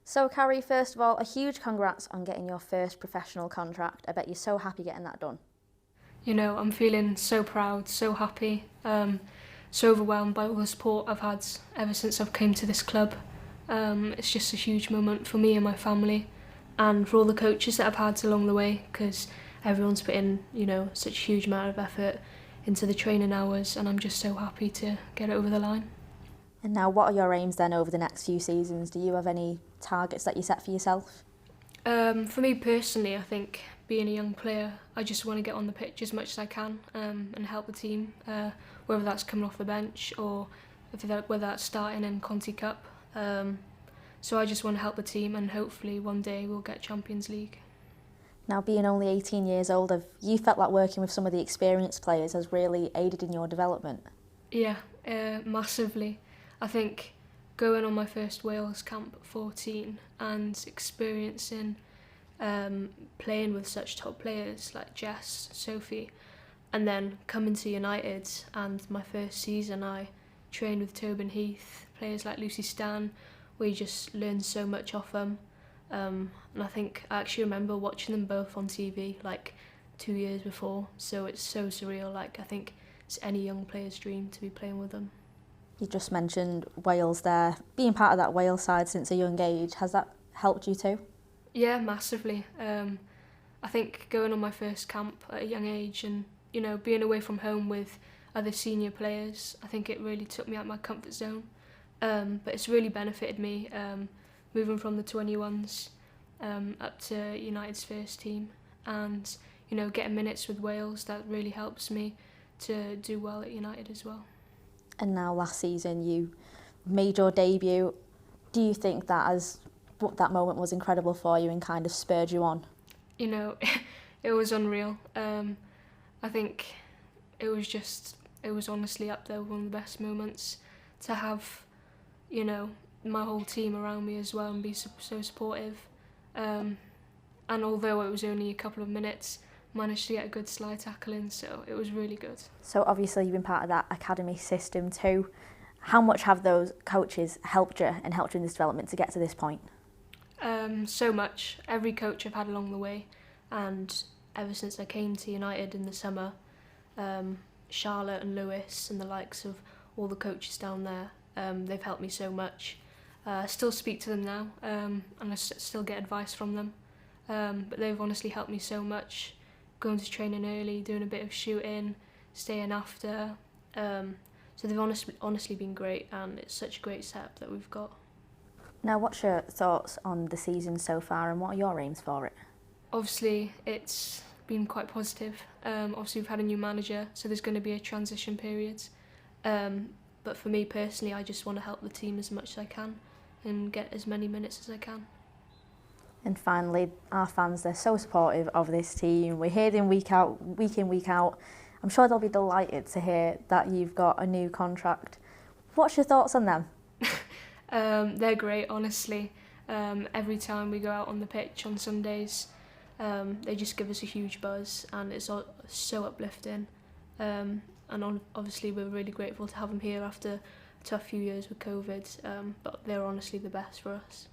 So Carrie, first of all, a huge congrats on getting your first professional contract. I bet you're so happy getting that done. I'm feeling so proud, so happy, so overwhelmed by all the support I've had ever since I've came to this club. It's just a huge moment for me and my family, and for all the coaches that I've had along the way, because everyone's put in, such a huge amount of effort into the training hours, and I'm just so happy to get it over the line. And now, what are your aims then over the next few seasons? Do you have any targets that you set for yourself? For me personally, I think being a young player, I just want to get on the pitch as much as I can and help the team, whether that's coming off the bench or whether that's starting in Conti Cup. So I just want to help the team, and hopefully one day we'll get Champions League. Now, being only 18 years old, have you felt like working with some of the experienced players has really aided in your development? Yeah, massively. I think going on my first Wales camp at 14 and experiencing playing with such top players like Jess, Sophie, and then coming to United, and my first season I trained with Tobin Heath, players like Lucy Stan. We just learned so much off them, and I think I actually remember watching them both on TV like 2 years before, so it's so surreal. Like, I think it's any young player's dream to be playing with them. You just mentioned Wales there. Being part of that Wales side since a young age, has that helped you too? Yeah, massively. I think going on my first camp at a young age and, being away from home with other senior players, I think it really took me out of my comfort zone. But it's really benefited me, moving from the 21s up to United's first team, and, getting minutes with Wales, that really helps me to do well at United as well. And now last season you made your debut. Do you think that moment was incredible for you and kind of spurred you on? It was unreal. I think it was honestly up there with one of the best moments to have, my whole team around me as well and be so supportive. And although it was only a couple of minutes, managed to get a good slide tackle in, so it was really good. So obviously you've been part of that academy system too. How much have those coaches helped you and helped you in this development to get to this point? So much. Every coach I've had along the way, and ever since I came to United in the summer, Charlotte and Lewis and the likes of all the coaches down there, they've helped me so much. I still speak to them now, and I still get advice from them, but they've honestly helped me so much, going to training early, doing a bit of shooting, staying after, so they've honestly been great, and it's such a great setup that we've got. Now, what's your thoughts on the season so far and what are your aims for it? Obviously, it's been quite positive. Obviously, we've had a new manager, so there's going to be a transition period. But for me personally, I just want to help the team as much as I can and get as many minutes as I can. And finally, our fans, they're so supportive of this team. We hear them week in, week out. I'm sure they'll be delighted to hear that you've got a new contract. What's your thoughts on them? They're great, honestly. Every time we go out on the pitch on Sundays, they just give us a huge buzz, and it's so uplifting. And obviously we're really grateful to have them here after a tough few years with COVID, but they're honestly the best for us.